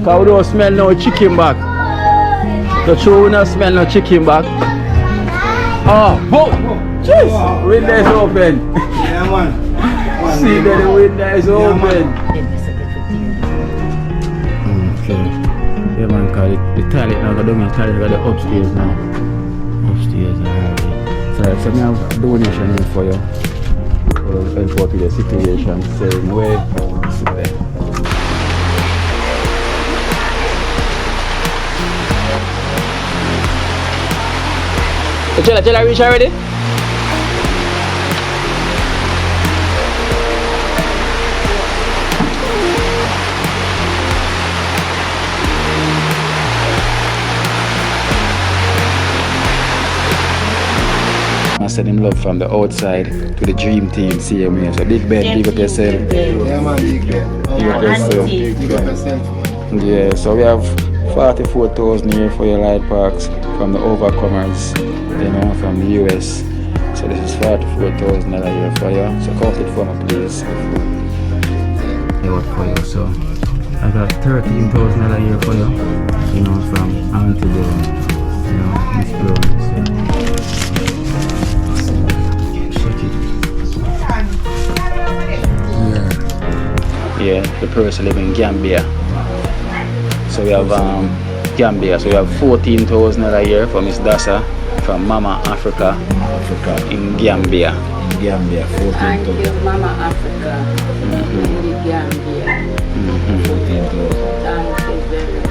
Cause we don't smell no chicken back. The true we don't smell no chicken back. Oh, boom! Jeez! Window is open. Yeah, man. See that the window is open. Okay. Yeah, man, cause the toilet now, the toilet got the upstairs now. Upstairs, alright. So I have donation in for you. Help out with the situation, same way. Tell her reach already? I send him love from the outside to the dream team, see him here. So big Ben, big up yourself. Yeah, man, big Ben. Big up yourself. Yeah, so we have 44,000 here for your light parks from the overcomers, you know, from the US. So this is 44,000 here for you. So count it for me, please. Yeah, what for you? So I got 13,000 here for you, you know, from Auntie Brown, you know, Miss Brown. Yeah, the person live in Gambia. So we have Gambia. So we have 14,000 a year for Miss Dasa from Mama Africa in Gambia. Gambia, 14,000. Thank you, Mama Africa in the Gambia. 14,000. Thank you very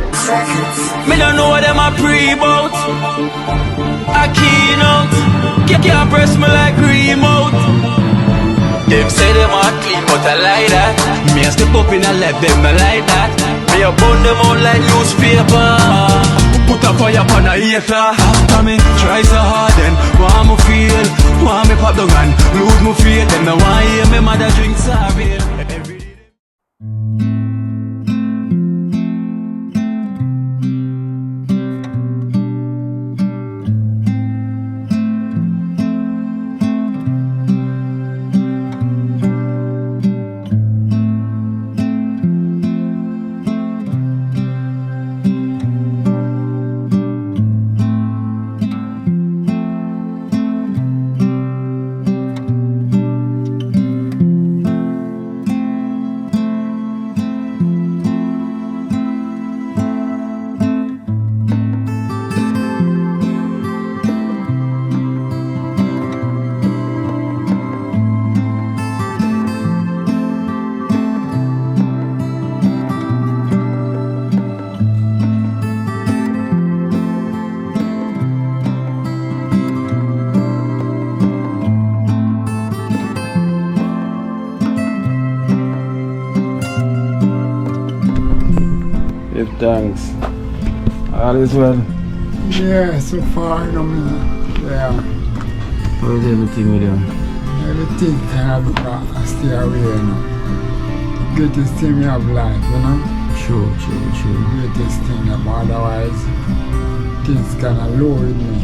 much. Me don't know what them a pre-bout. A keynote. Can't press me like remote. Them say them are clean, but I like that. Me a step up in a left, them not like that. Me a burn them out like newspaper. Put a fire upon a hater. After me, try so hard then want me feel, want me pop down and lose my faith. Them no want hear me mother drink sorry. Give thanks. All is well. Yeah, so far, yeah. How is everything with you? Everything kind of stay away, you know. Greatest thing we have life, you know. True. Greatest thing, otherwise things kind of low with me.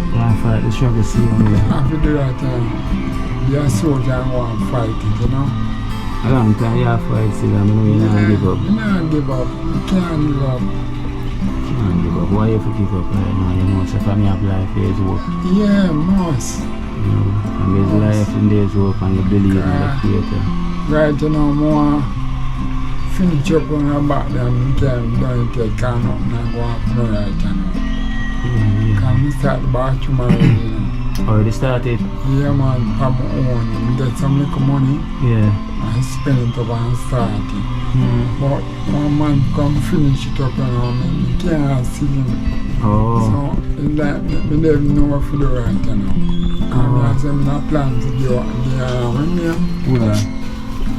Go and fight the struggle, see you. After do that, be a soldier and go and fight it, you know. A long time you have fight still, I know you don't give up. You can't give up. You can't give up. You can't give up. Why you have to give up right now? You know, so from your life there's hope. Yeah, must. You know, and there's life and there's hope and you believe in the Creator. Right, you know, more finish up on your back than don't take can up and go up no right, you know. Can we start the back tomorrow, you know. Already started? Yeah, man, from my own. Get some little money. Yeah. I spend it up and start it. But one man come finish it up, you know, you can't see him. Oh. So, it's like, me never know what to do right, you know. And I say, I'm not planning to do when me,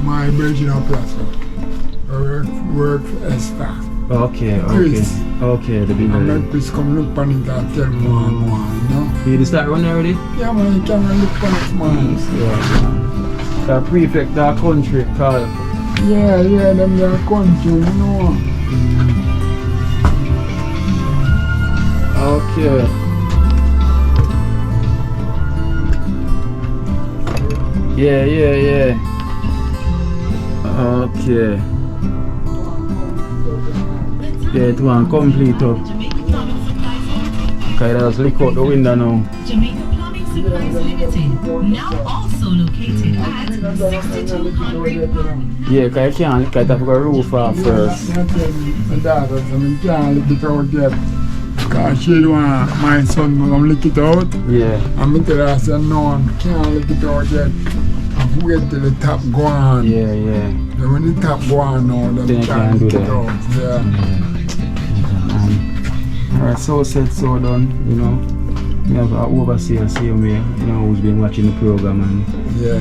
my bridge up plus work Esther. Okay. Okay, the big and let Chris come look on it and tell me more, you know. You start running already? Yeah, man, you can look on it, man. The prefect of the country called. Yeah, them their country, you know. Okay. Yeah. Okay. Yeah, it won't complete up. Okay, let's look out the window now. Jamaica Plumbing Supplies Limited, now also located at 62 Conway Road. Yeah, because you can't look at the roof off first. My daughter said, I can't lick it out yet. Because she don't want my son to lick it out. Yeah. And I tell her, I said, no, I can't lick it out yet. I've waited till the top go on. Yeah. And when the top go on now, then Then you can't lick it out. Yeah. Alright, so said, so done, you know. We have an overseer, same way, you know, who's been watching the program, and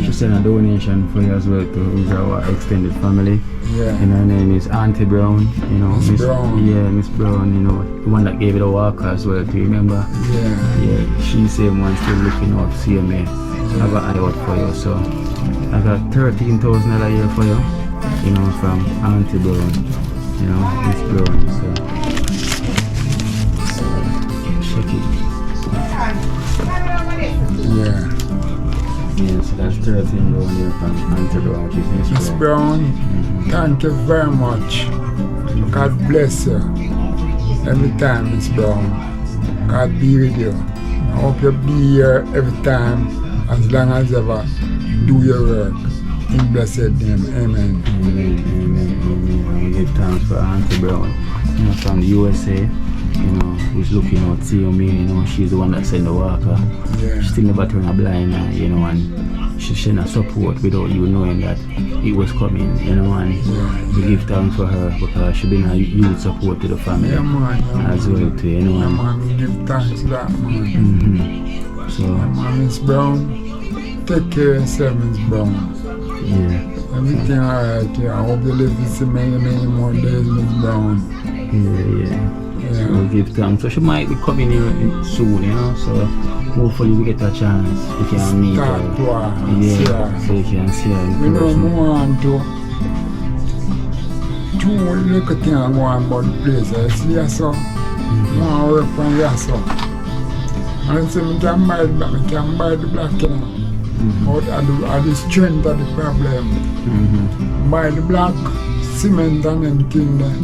she sent a donation for you as well to our extended family. Yeah. And her name is Auntie Brown, you know. Miss Brown. Yeah, Miss Brown, you know, the one that gave it a walker as well, do you remember? Yeah, she's the same one still looking out, see me. I got eye out for you, so I got $13,000 a year for you, you know, from Auntie Brown, you know, Miss Brown, so check it. Yeah. Yeah, so that's 13 down here from Auntie Brown, which is Miss Brown, thank you very much. God bless you. Every time, Miss Brown. God be with you. I hope you be here every time, as long as ever. Do your work. In blessed name. Amen. Amen. And we give thanks for Auntie Brown, you know, from the USA. You know, who's looking out, seeing me, you know, she's the one that sent the walker. Yeah. She still never turned a blind eye, you know, and she sent a support without you knowing that it was coming, you know, and we give thanks for her because she been a huge support to the family. Yeah, man. As well too, you know. Yeah, man, we give thanks to that, man. So, Man, Miss Brown, take care of yourself, Miss Brown. yeah. Everything alright, yeah. I hope you live to see many more days, Miss Brown. Yeah. So we give thanks. So she might be coming here soon, you know, so hopefully we get a chance. We can meet her. Yeah, so you can see her in We know person. more on to two little things going on about the place. I see you so. More work on you so. And so I can buy the black, you know. But I the strength of the problem. Buy the black, cement and everything there.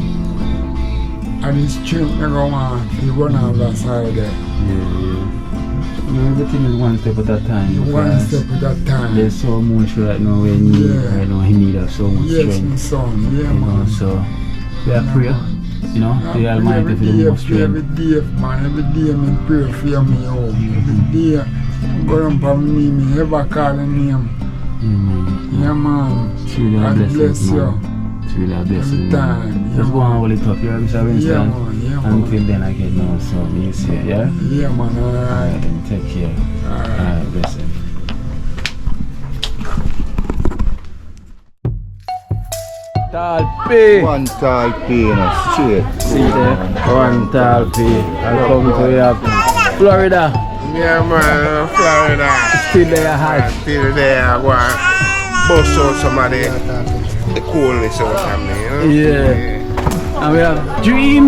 And the strength never want to run on that side there. You know, everything is one step at a time. One step at a time. There's so much right now we need. Right now he needs so much Yes, strength. my son. Yeah, You know, man. so we are prayer. You know, the Almighty for the most strength. Every day, man. Every day, I pray for me home. Every day, go down for me, me ever call the name. Yeah, man. It's really a God blessing, bless you. man. It's really a blessing, Every man. time. Just go and hold it up, you know, Mr. Winston? Yeah, man. Yeah, man. Until then I get no son, you see, yeah? Yeah, man. Alright, then take care. Alright, blessing. Tall P. One tall penis, straight. See there? One tall P. I'll come to you. Florida. Yeah, man, Florida. Still there hot. Still there, go and bust out somebody. The coolness out of me, you know? Yeah. And we have dream.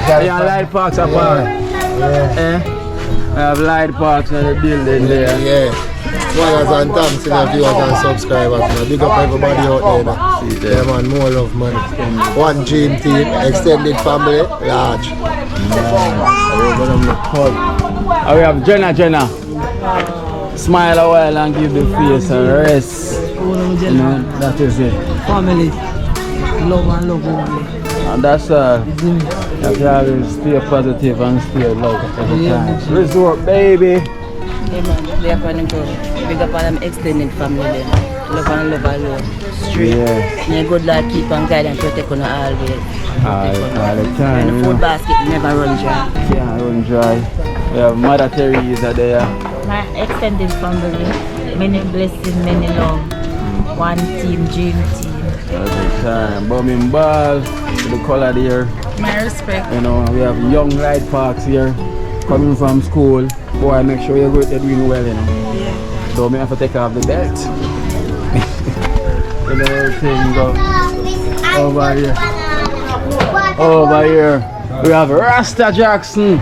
Yeah, light parks apart. Eh? We have light parks in the building there. Yeah. Followers and thanks to the viewers and subscribers, man. Big up everybody out there. Yeah, man, more love, man. One dream team, extended family, large. And we have Jenna. Smile a while and give the face a rest. You know, that is it. Family, love and love only. And that's all. You have to always stay positive and stay love every time. Resort, baby. Hey man, they are going to go. Big up on them extended family then. Love and love alone. Straight. Yeah. May good Lord keep and guide and protect on always. All the time. And the food basket never run dry. Can't run dry. We have Mother Theresa there. My extended family, many blessings, many love. One team, dream team. Every time. Bumming balls to the color there. My respect. You know, we have young light parks here. Coming from school. Boy, make sure you're doing well, you know. Yeah. So me have to take off the belt. And everything go over here. Over here. We have Rasta Jackson.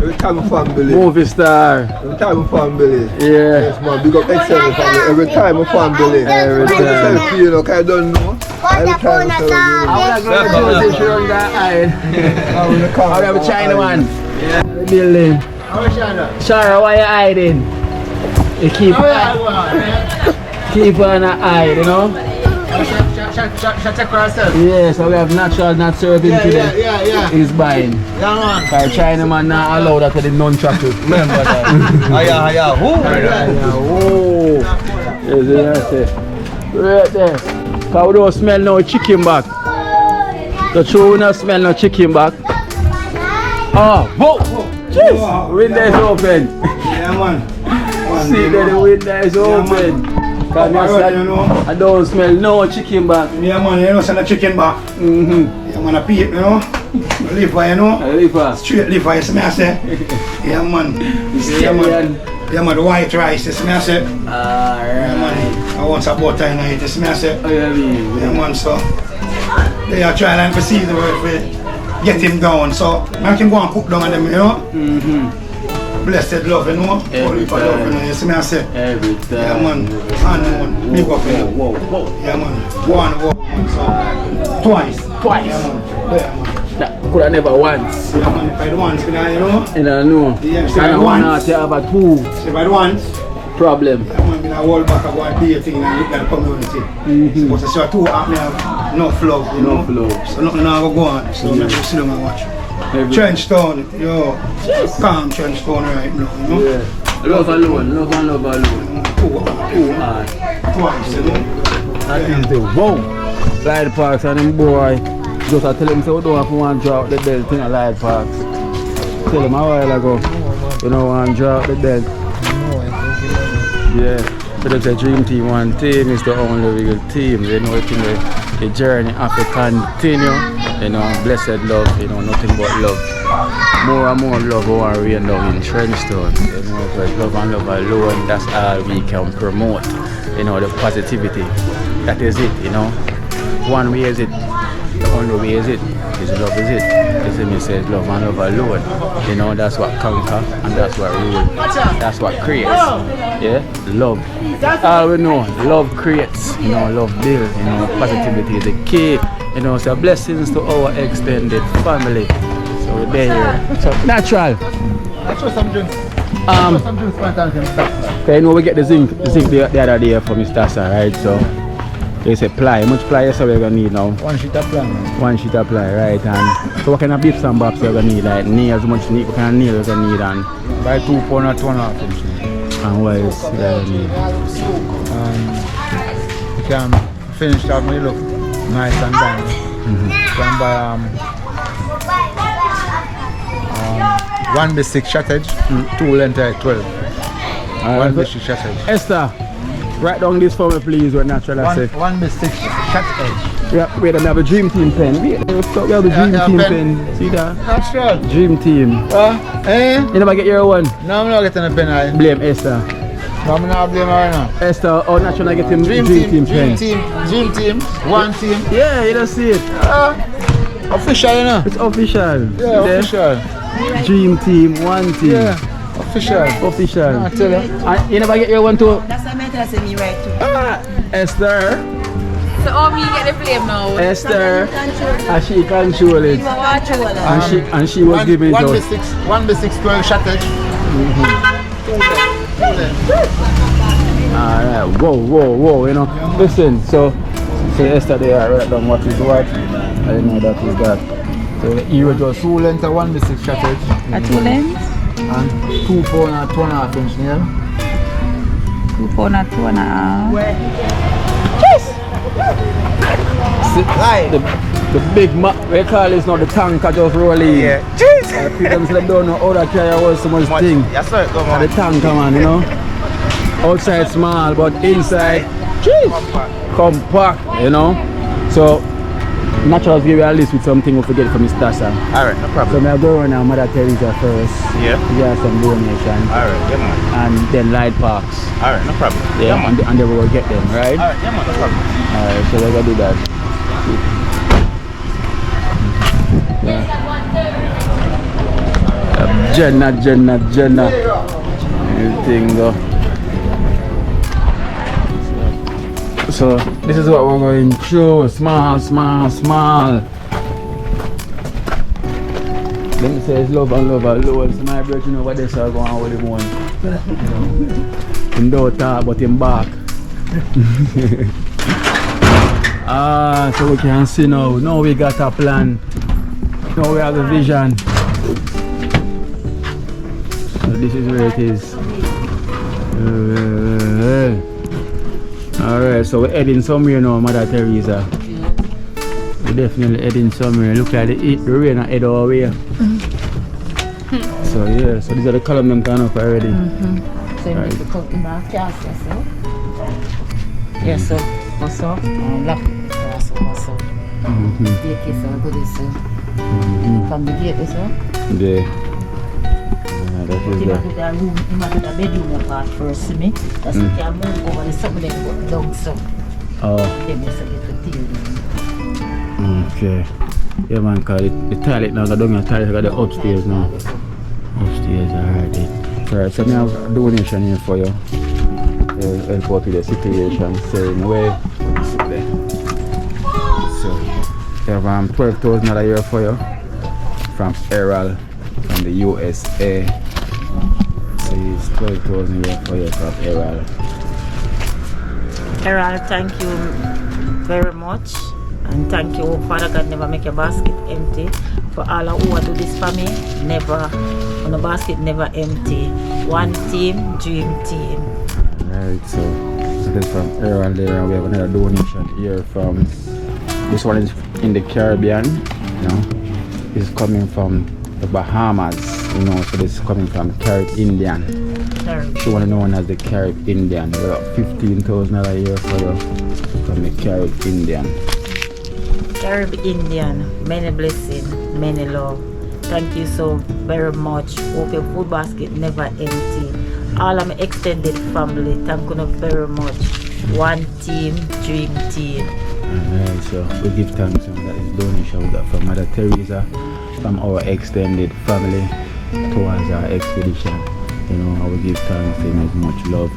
Every time I family. Movie star. Every time I family. Yeah. Yes, man. Big up excellent family. Every time I family. Every time. Selfie, you know, 'cause I don't know. Every time I I want to go to the run that eye. I have a China one. Yeah. The building. Shara, why you hiding? You keep on an eye, you know? Shut across it. Yeah, so we have natural, not serving today. Yeah. He's buying. Yeah, man. Because Chinaman not allowed that to the non-chocolate. Remember that. Hiya, who? Oh, yes. Right there. Because we don't smell no chicken back. The true we don't smell no chicken back. Oh, whoa! Jeez! Window is open. Yeah, man. See that the window is open. I don't smell no chicken back. Yeah, man, you know, send a chicken back. Yeah, man, a pig, you know. Liver, you know. Liver. Straight liver, you see me, I say. Yeah, man. Yeah, man. Yeah, man, the white rice, you see me, I say. Yeah, man. I want some butter in it, you see me, I say. Yeah, man, so. They are trying to see the word for get him down, so I can go and cook down on them, you know. Blessed love, you know. Holy for love, you know. You see me, I say. Every time. Yeah, man. And big up, you know. Whoa. Yeah, man. One, so twice. Yeah, man. Yeah, man. That could have never once. Yeah, man. If I do once, you know. You know. Yeah, if I I don't do want once. to have a two If I do once. problem. Yeah, man. I hold back about dating and look at the community. But it's two up me have enough love, you know. Enough love. So nothing now go on. So I'm just sit down and watch. Trenchtown, yo. Calm Trenchtown right now, you know. Yeah. Love alone. Twice, you know. That is the wow. Light Parks and them boy. Just I tell him, so we don't have to want to draw out the belt thing at Light Parks. Tell him a while ago, you don't want to draw out the belt. Yeah. So that's a dream team. One team is the only real team. They know the journey have to continue. You know, blessed love, you know, nothing but love. More and more love over rain down in Trenchtown. You know, because love and love alone, that's all we can promote. You know, the positivity. That is it, you know. One way is it. The only way is it. Is love is it. You see me says love and love alone. You know, that's what conquer and that's what rule. That's what creates. Yeah? Love. All we know, love creates, you know, love builds, you know, positivity is the key. You know, so blessings to our extended family. So we're there. So natural. I show some drinks. Some drinks for time. Okay, you know we get the zinc the other day from Mr. Dasa, right? So they say ply. How much ply is we're gonna need now? One sheet of ply. One sheet of ply, right? And so what kind of bits and bobs we're gonna need? Like nails, how much what kind of nails we're gonna need and By 2 pound or 2.5 inch. and what else we're gonna need? You can finish that when you look nice and done. You can buy 1/6 shortage, 2 length 12. 1/6 shortage. Esther, write down this for me please when natural I say. 1/6 shortage. Yeah, wait, I have a dream team pen. Wait, we have a dream team pen. See that? Natural. Dream team. You never get your one? No, I'm not getting a pen. I Blame Esther. No, I'm not blaming her now. Esther, oh, natural I get him dream team pen. Dream team, one team. Yeah, you don't see it. Official, you know? It's official. Yeah, official. Dream team, one team. Yeah, official. Official. I tell you. And you never get your one too? That's what I said me right too. Esther. So all me get the flame now. Esther. And she control it. And she was giving it out. 1/6 12 shortage. Alright, whoa, you know. Listen, so Esther they are right down what is what. I know that is that. So you were just 2 length 1/6 shortage. A 2 length? And 2 pound or 2.5 inch nail. 2 pound or 2.5. The big we call this now the tanker just rolling. Yeah. People say they don't know how that carry was so much thing. Yes, sir. Come on. The tanker man, you know. Outside small but inside compact, you know. So natural give you a list with something we forget from Mr. Dasa. Alright, no problem. So I'll go around Mother Theresa first. Yeah. Yeah, some donation. Alright, yeah man. And then Light Parks. Alright, no problem. Yeah, and then we will get them, right? Alright, yeah man, no problem. Alright, so we're gonna do that. Yeah. Jenna. Everything though. So this is what we're going through. Small. Let me say it's love and loads. My brother, you know what they say going on with him one. Him don't talk but him back. So we can see now. Now we got a plan. Now we have the vision. So this is where it is. Alright, so we're heading somewhere now, Mother Theresa. We're definitely heading somewhere. Look like the rain and head our way. So yeah, so these are the columns them turn up already. So you need to cut in our cast, so. Yes, so. Also, lock it. So. Take it, so go this way. From the gate, so. Yeah. That is the room, you might do the bedroom part first, see me? That's you can move over the something that go down, so. Oh. Then you say you okay. Yeah man, cause the toilet now, I don't have toilet, I got the upstairs now. Upstairs, alright then. Alright, so I have a donation here for you. Help out with the situation, same way. So, you have $12,000 a year for you from Errol from the USA. So it's $12,000 a year for you from Errol. Errol, thank you very much. And thank you, Father God, never make your basket empty. For all who do this for me, never, on the basket never empty. One team, dream team. Alright, so this is from Errol there, and we have another donation here from, this one is in the Caribbean, you know. This is coming from the Bahamas, you know, so this is coming from Carib Indian. She want to know known as the Carib Indian. We got $15,000 a year for you from the Carib Indian. Carib Indian, many blessings, many love. Thank you so very much. Hope your food basket never empty. All of my extended family, thank you very much. One team, dream team. Alright, so we give thanks to that is donation we got from Mother Theresa, from our extended family towards our expedition. You know, I will give thanks to him as much love.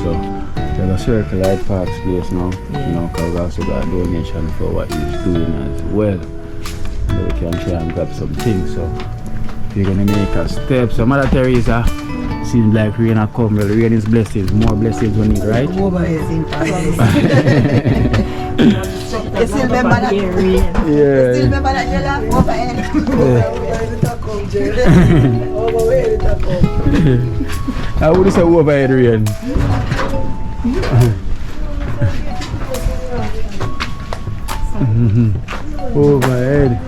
So there's a Circle Light Parks place now, you know, because we also got a donation for what he's doing as well. So we can try and grab some things. So we're gonna make a step. So Mother Theresa, seems like rain are come. Well, rain is blessings, more blessings we need, right? You still remember that? Yeah. You still remember that you laugh overhead? I would say overhead rain. Overhead.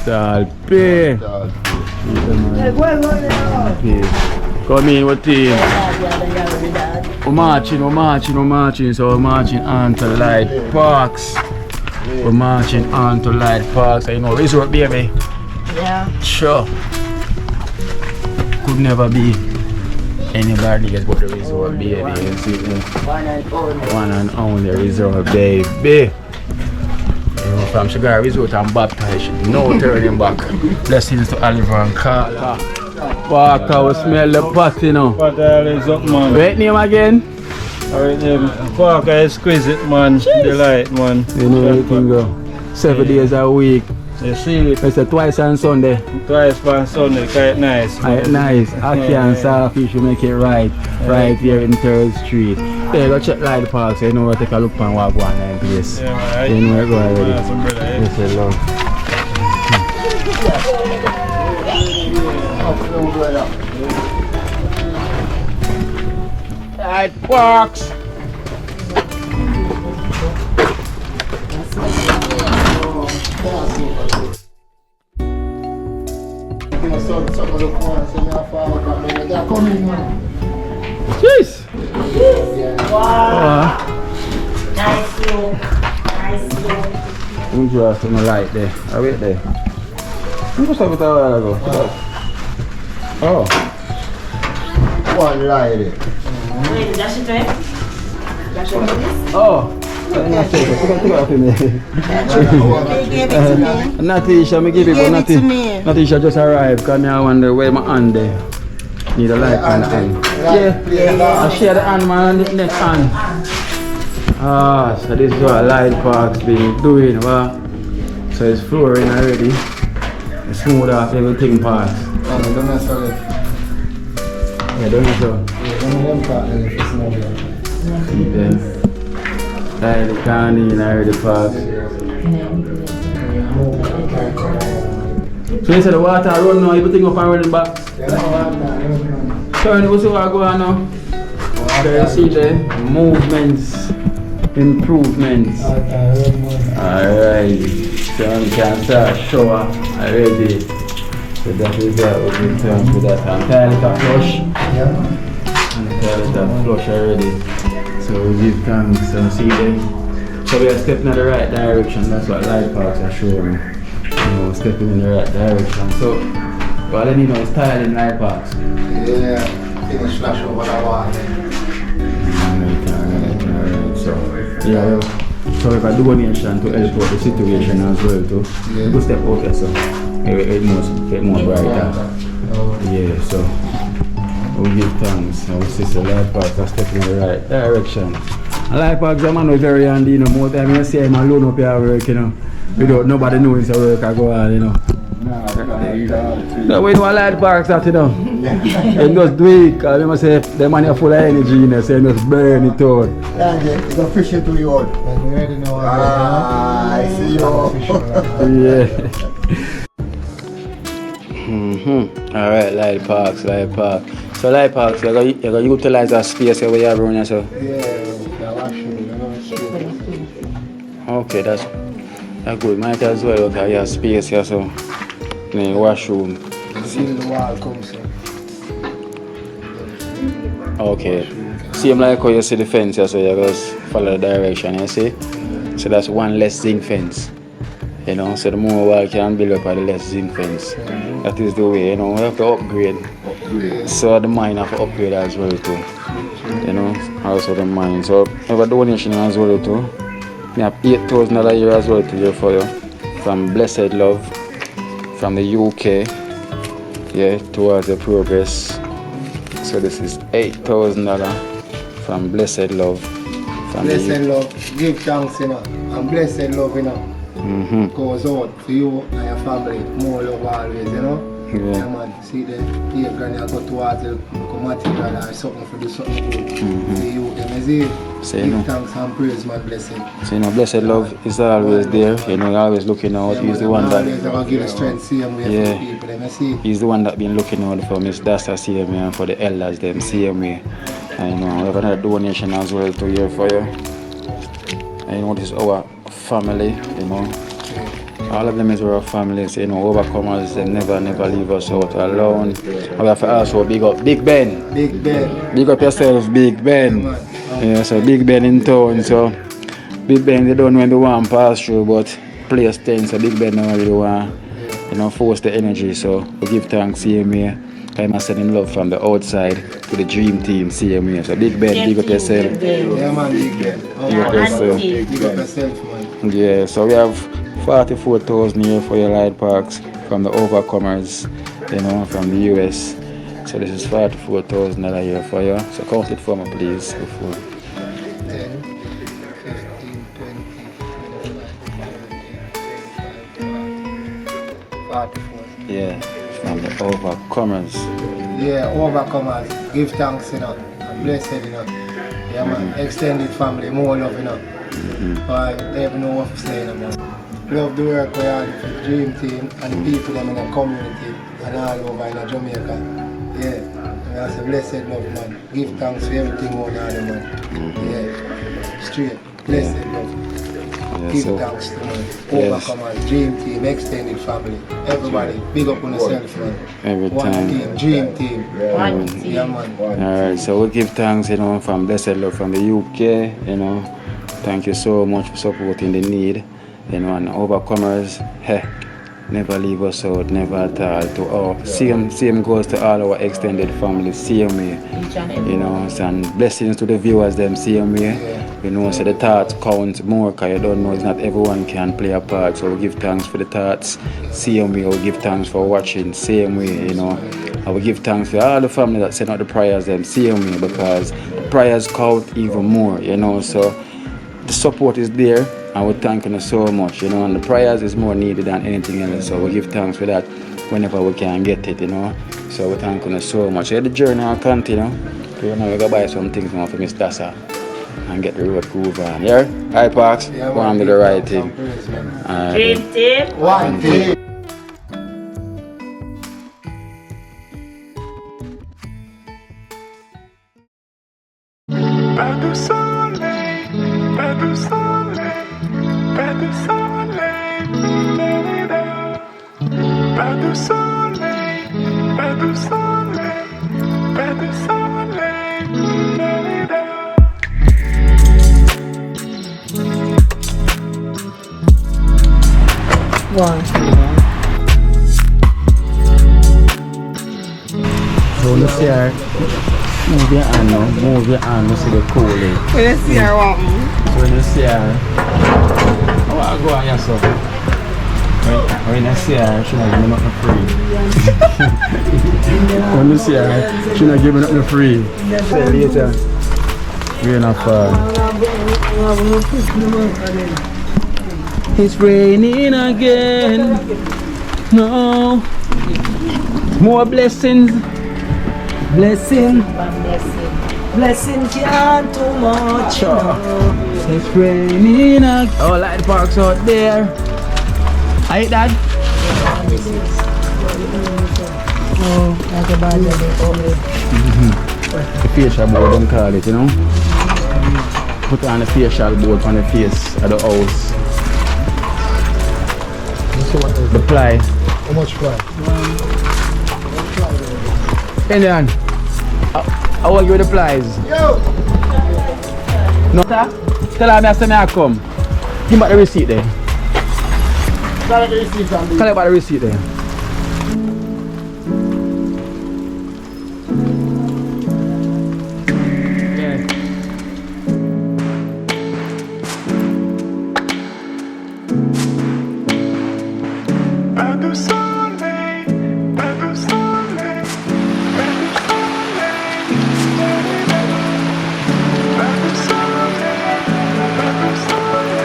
Talpe. Come in, what team? We're marching. So we're marching on to Light Parks. We're marching on to Light Parks. You know, resort baby. Yeah. Sure. Could never be anybody else but the resort baby. You see, one and only resort baby. From Sugar Resort and baptized, no turning back. Blessings to Oliver and Carla. Parker, we smell the pot, you know. Parker is up, man. Wait name again? Alright, Parker exquisite, man. Delight, man. You know everything go. 7 days a week. You see it? It's a twice on Sunday. Twice on Sunday, quite nice. Quite nice. Aki and Saltfish, you make it right here in 3rd Street. Yeah, go check Light Park, so you know where take a look and walk one in place. Yeah, man. You know where go already. Yes, I love. Light Parks. Jeez. Wow. Nice room. I'm just on the light there. I wait there. I'm just having a while ago. Oh. One light there. Wait, dash it right? Dash it like this? Oh. Natisha, me give it, but Natisha just arrived. Come here, I wonder where my hand there. Need a light on the hand. Yeah. I share the hand, man, and the next hand. Ah, so this is what Light Park's been doing, wow. So it's flooring already. It's smooth off everything past. Don't mess with it. Yeah, don't mess up. See them. Like the candy in already parked. So you said the water run now, everything up and running back? Turn it, what's what going on now? Okay, you see the movements, improvements. Alright, so we can start shower already. So that is that, we can turn to that. I'm tired of that flush. I'm tired of that flush already. So we give thanks and see them. So we are stepping in the right direction, that's what Light Parks are showing. You know, stepping in the right direction. So, well, then you know, it's tired in Light Parks. Yeah, finish flash over the water. So, yeah, so if I do donation to help out the situation as well too, go step out there, so it must get more brighter. Yeah, so we give thanks and we see the Light Parks are stepping in the right direction. And Light Parks, the man is very handy, you know, more time you see him alone up here work, you know, without nobody knowing the work I go on, you know. No, we know Light Parks that, you know. And just do it, because they must say the man is full of energy, you know, so you just burn it out. Yeah, it's official to you all. When you ready now, I see you. Yeah. Alright, Light Parks. So Light Parks, you're going to utilize that space where you have around yourself? Yeah, the washroom. Okay, that's good. Might as well because you have space here, so in the washroom. See the wall comes in. Okay. Same like how you see the fence here, so you just follow the direction, you see? So that's one less zinc fence. You know, so the more wall can build up, the less zinc fence. That is the way, you know, we have to upgrade. So the mine have to upgrade as well too. You know, also the mine. So we have a donation as well too. We have $8,000 a year as well to give for you. From Blessed Love, from the UK. Yeah, towards the progress. So this is $8,000 from Blessed Love. From Blessed Love, give thanks, you know. And Blessed Love, you know. Goes out for you and your family. More love always, you know. Yeah, man. See the $8,000 I go towards the material or something for do something good. See you, give thanks and praise, man, blessed. So you know, Blessed Love is always there, you know, always looking out. He's the one that give strength, see him for people, them, see. He's the one that been looking out for Miss Dasa, see him, and for the elders, them, see him. And you know, we have another donation as well to here for you. And you know, this is our family, you know. All of them is our families, you know, overcomers, they never leave us out alone. We have to also big up Big Ben. Big Ben. Big up yourself, Big Ben. Yeah, so Big Ben in town, so Big Ben, they don't know when they want to pass through, but place things, so Big Ben don't really want, you know, force the energy, so we give thanks, see him here. I'm sending love from the outside to the dream team, see him here. So Big Ben, big up yourself. Yeah, man, Big Ben. Big up yourself. Big up yourself, man. Yeah, so we have 44,000 here for your Light Parks from the overcomers, you know, from the US. So this is $44,000 a year for you. So count it for me, please. Before. 10, 15, 20, 44. Yeah, from the overcomers. Yeah, overcomers. Give thanks, you know. And blessed, you know. Yeah, man. Extended family, more love, you know. They have no what to say, you know. Love the work we are for the dream team and the people them in the community and all over in Jamaica. Yeah, that's a blessed love, man. Give thanks for everything on all man. Yeah, straight, blessed love. Yeah, Give so, thanks to man. Overcomers, dream team, extended family. Everybody, big up on yourself, man. Every One time. team, dream team. Yeah, man. Alright, so we give thanks, you know, from Blessed Love from the UK, you know. Thank you so much for supporting the need. You know, and overcomers, hey, never leave us out, never at all. To all, same goes to all our extended family, same way. You know, and blessings to the viewers, them same way. You know, so the thoughts count more, because you don't know, it's not everyone can play a part. So we give thanks for the thoughts, same way. We give thanks for watching, same way, you know. And we give thanks for all the family that sent out the prayers, them same way, because the prayers count even more, you know. So the support is there, and we thank you so much, you know. And the prayers is more needed than anything else. So we give thanks for that whenever we can get it, you know. So we thank you so much. So the journey will continue. You know, we go buy some things now for Miss Dasa and get the road groove on. Yeah? Hi, Parks. Yeah, go on do the right thing. Dream team. One team. Pas de soleil, pas de soleil, pas de soleil, pas de soleil, pas de soleil, pas de soleil, So let's see her. Move your hand now, move your hand, you see the coolie. When you see her walking. So when you see her, I want to go on yourself. When you see her, she not give me nothing free. When you see her, she not give me nothing free. See you later. We're not far. It's raining again. No. More blessings. Blessing can't too much. It's raining. Oh, light parks out there. I hit that. Oh, that's a bad The facial board, don't call it, you know. Put on the facial board on the face of the house. The ply. How much ply? Indian, I will give you the plies. Yo! No, sir? Tell her I say I come. Give me the receipt there. Collect the receipt from me. Collect the receipt there. pas de soleil, pas de soleil, pas de soleil, pas de soleil, pas de soleil,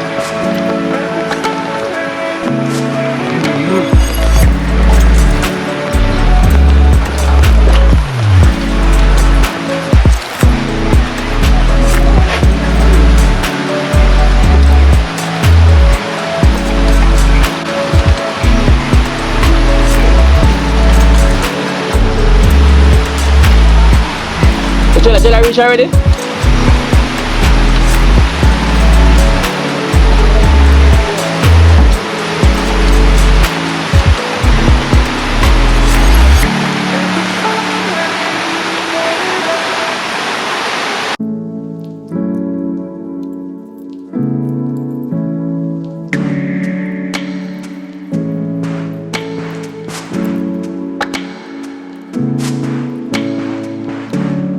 Did I reach already?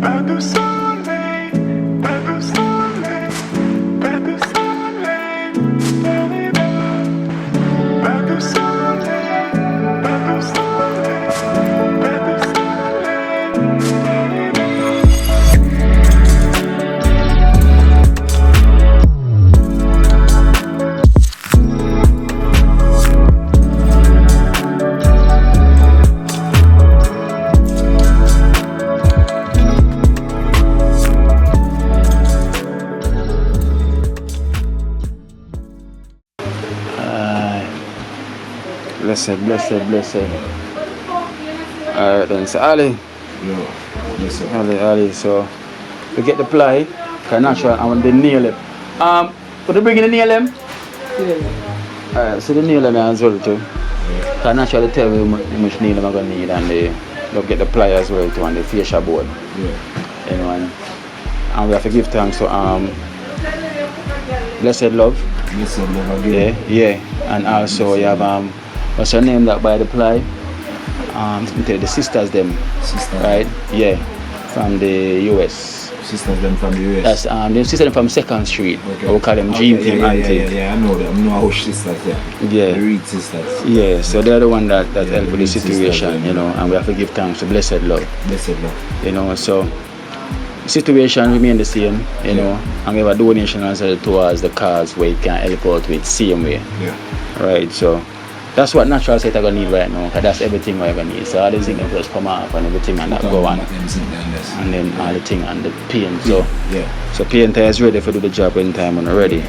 pas de soleil, pas de soleil, pas de soleil, pas de soleil, pas de soleil, pas de Blessed. Alright then, so Ali. Ali, so we get the ply, cause natural, I want the nail it. Could you bring in the nail them? Alright, so the nail them as well too. Cause naturally tell you how much nail I'm gonna need, and they'll get the ply as well too, and the facial board. You know, and we have to give thanks to Blessed Love. Blessed Love again. Yeah, and also you have What's her name that by the ply? The sisters them. Sisters. Right? Yeah. From the US. Sisters them from the US. That's the sisters from 2nd Street. Okay. We call them Dream Team Auntie. Yeah, I know them. I know how sisters there. Yeah. The Reed sisters. Yeah, so they're the one that help with the Reed sisters, situation, you know, and we have to give thanks to blessed love. Blessed love. You know, so situation remain the same, you know, and we have a donation as well towards the cause where it can help out with same way. Yeah. Right, so that's what natural set are gonna need right now, because that's everything we're gonna need. So all these things just come up and everything and that go on. And then all the thing and the paint. So so painter is ready for do the job when time when ready.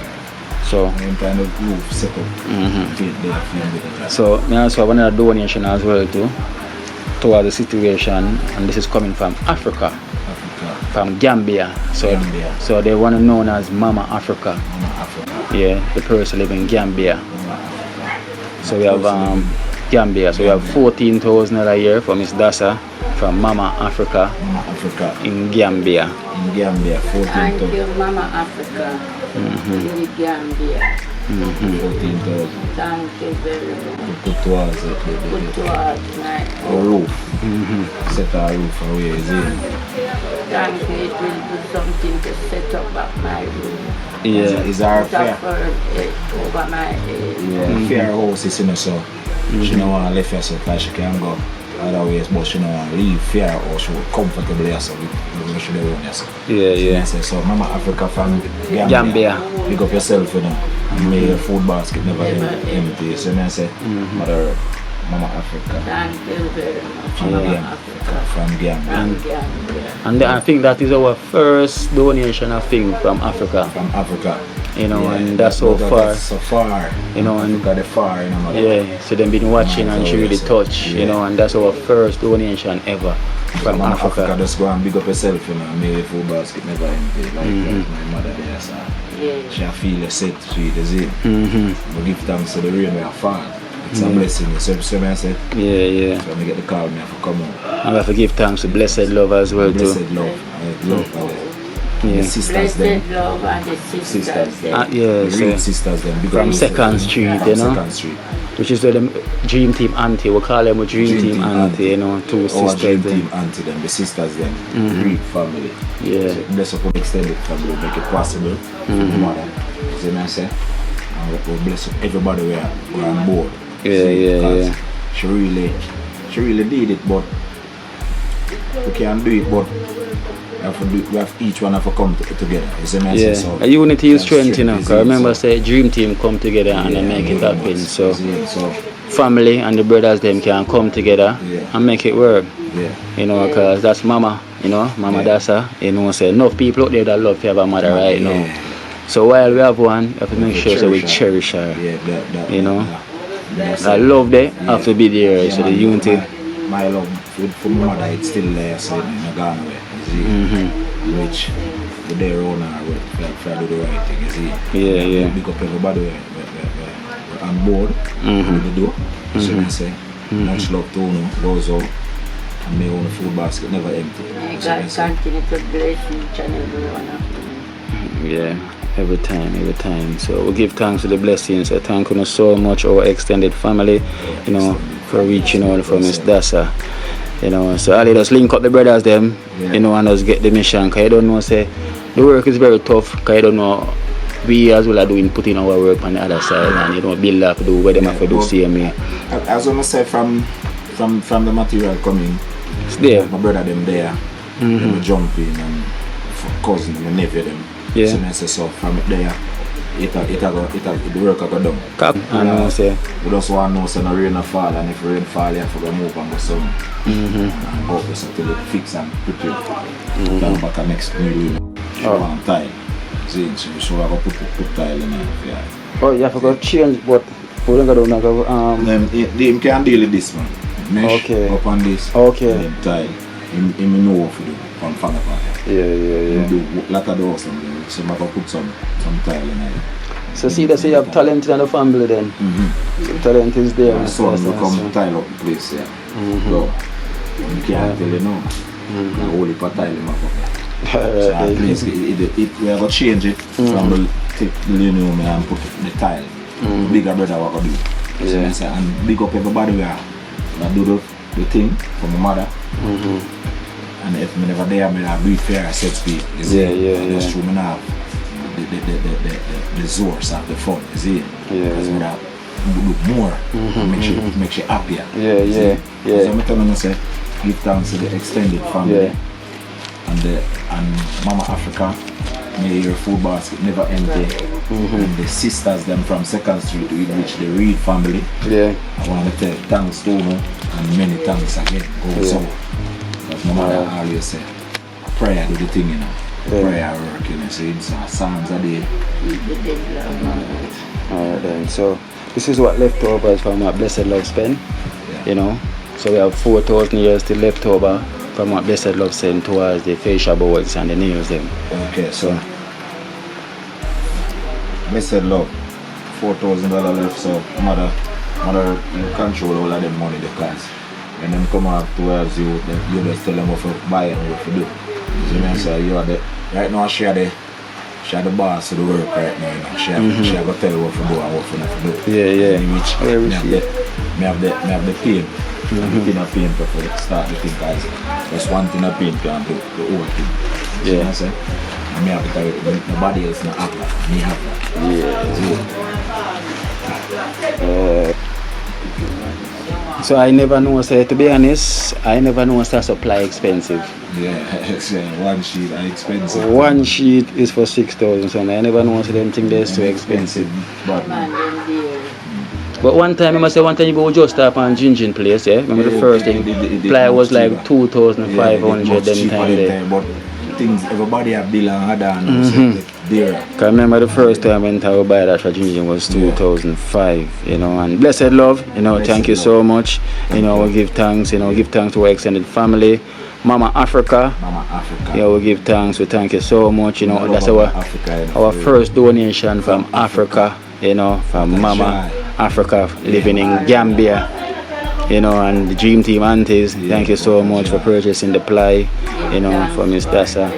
So kind of roof set up. So I also have another donation as well too towards the situation, and this is coming from Africa. From Gambia. So they want to known as Mama Africa. Yeah, the person live in Gambia. So we have Gambia. So we have 14,000 a year for Miss Dasa from Mama Africa. In Gambia. In Gambia, 14,000. Thank you, Mama Africa. In the Gambia. 14,000. Thank you very much. Put towards it. Put towards my roof. Set our roof away, is it? Thank you, it will do something to set up back my room. Yeah. Is our fair? Over my head. Yeah, fair house is in her, so she don't want to leave her so that she can go other ways, but she don't want to leave fair house, she will comfortably herself with she don't herself. Yeah. So Mama Africa from Gambia. Pick up yourself, you know. May your food basket never empty. So I say, Mother Mama Africa. Thank you very much. From Gambia. And I think that is our first donation, I think, from Africa. From Africa. You know, and that's so far. That's so far. You know, and Africa, the far, you know. Yeah, so they've been watching and she really touched, you know, and that's our first donation ever from Mama Africa. Just go and big up yourself, you know, may your food basket never empty. Like my mother there, so she feel set, sweet as it. But give thanks to the rain where I fall. It's a blessing. So I said, yeah. So I get the call, me have to come out. And we have to give thanks to blessed love as well, blessed too. Love. Yeah. The sisters Blessed them. love and the sisters them. Yeah, The real sisters them. from 2nd Street, you know. 2nd Street. Which is where the Dream Team Auntie, we call them a Dream Team Auntie, you know, two Our sisters. Dream them. Team Auntie them, the sisters them, the real family. Yeah. So bless up our extended family, make it possible for the mother. See what I say? And we bless up everybody we're on board. Yeah. She really did it, but we can't do it, but we have each one have to come together. You see what I say? So a unity is strength, you know. Because remember, say Dream Team come together and they make it happen. So family and the brothers them can come together and make it work. You know, because that's Mama, you know, Mama Dasa. You know, say enough people out there that love to have a mother right now. So while we have one, we have to make sure that we cherish her. You know, that love there have to be there. So the unity. My love for my mother, it's still there, so it's not gone away. Which they're on our way, try to do the right thing, you see. Yeah. Pick up everybody, we're on board, we do. So I say, much love to you, goes out, and may own the food basket never empty. May God continue to bless each and every one of you. Yeah. Every time. So we give thanks for the blessings. So thank you so much, our extended family, you know, for reaching out for Miss Dasa. You know, so I'll just link up the brothers them, you know, and just get the mission. Cause I don't know, say the work is very tough. Cause I don't know, we as well are putting our work on the other side, and you know, build up, do what them have to do same way. As I say, from the material coming, it's there. My brother them there, them jumping and cousin, my nephew them. Yeah. So I say, so from there, the work will go down. I know, say. We just want to know so no rain will fall, and if rain fall, you have to go move and go some. And hope this until it fix and prepare. Then back next new room. Tile. See, so we have to put tile in there. Oh, you have to go change, but we don't go down. They can deal with this one. Mesh up on this. Okay. And then tile. He know what to do from fan apart. Yeah. Do like a door something. So I can put some tile in there. So see that you have talent in the family then. So talent is there. The son will come tile up the place, yeah. So you can't tell you no. The whole heap of tile in my pocket. So at least we have to change it from the linoleum and put the tile. Bigger brother what to do. So I say, and big up everybody where I do the thing for my mother. And if me never there, I breathe fair, I said speak. That's true, me now the source of the fun, you see? Because me have do more, make you happier. So I tell them, I say, give thanks to the extended family and Mama Africa. May your food basket never empty. And the sisters them from 2nd Street, which the Reed family. I want to tell thanks to them and many thanks again. Go so. But my mother always say, prayer do the thing, you know. Prayer work, you know. So it's Psalms a day. Alright then. So this is what leftovers from our Blessed Love spend. You know. So we have 4,000 years still left over from what Blessed Love sent towards the facial boards and the nails them. Okay, so Blessed Love, $4,000 left, so mother you control all of them money because when them come up towards you, you just tell them what to buy and what to do. So I say you are the right now she are the boss of the work right now, you know. She have to tell you what to do and what to not do. Me have the pain. Everything a paint for the start the thing guys. That's one thing a paint can do, the whole thing. You know what I'm saying? And me have to tell you, nobody else not have that. Me have that. So I never know, say to be honest, I never know that supply expensive. One sheet are expensive. One sheet is for 6,000, so I never know so them things they're so expensive. But one time you go just up on Gingin place, remember the first thing, ply was like 2,500 them time there. But things, everybody have bill and other there. Cause I remember the first time when I buy that for Gingin was 2005, you know, and Blessed Love, you know, thank you so much. You know, we give thanks, you know, give thanks to our extended family. Mama Africa. Yeah, we give thanks, we thank you so much, you know, that's our first donation from Africa, you know, from Mama Africa living in Gambia, you know, and the Dream Team aunties, thank you so much for purchasing the ply, you know, for Miss Dasa.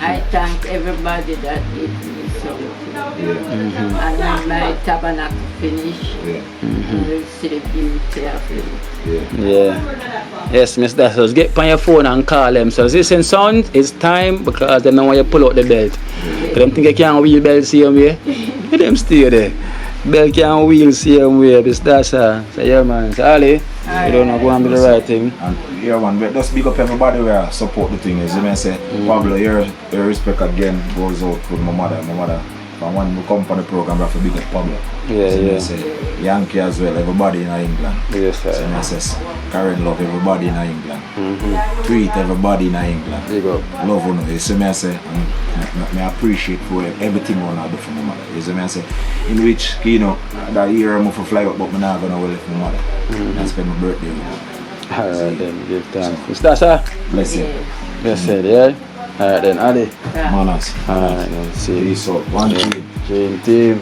I thank everybody that did me something. And when my tabernacle finish, we'll see the beauty of it. Yes, Miss Dasa, get on your phone and call them. So listen, son, it's time because they know when you pull out the belt. Because them think you can't wheel belt same way. Let them stay there. Belt can't wheel same way, Miss Dasa. So yeah man, so Ali, you don't know, go and do the right thing. And yeah man, but just big up everybody where support the thing is. You may say, Pablo, your respect again goes out to my mother. From when we come for the program, I have to big up Pablo. Say, Yankee as well, everybody in England. Yes, sir. So I say, Karen love everybody in England. Tweet everybody in England. Big up. Love you know. You see me I say, I appreciate for everything I do for my mother. You see me I say, in which, Kino, that year I'm going to fly up, but I'm not going to well for my mother. I spend my birthday with her. Alright then, give thanks. Miss Dasa? Blessed. Blessed, yeah? Alright then, Ali. Manners. Alright then, see you. Peace out. One team. Dream Team.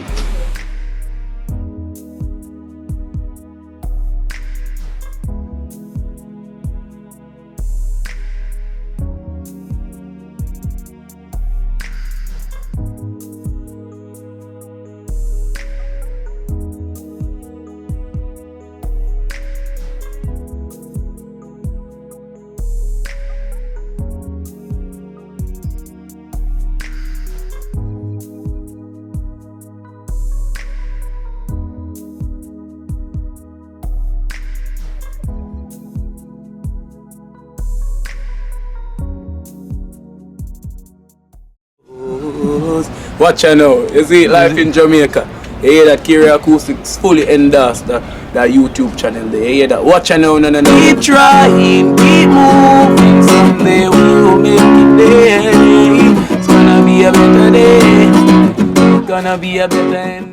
Watch out now, you see life in Jamaica. You hear that Kiri Acoustics fully endorsed that YouTube channel there. You hear that? Watch out now, no. Keep trying, keep moving. Someday we'll make it there. It's gonna be a better day. It's gonna be a better end.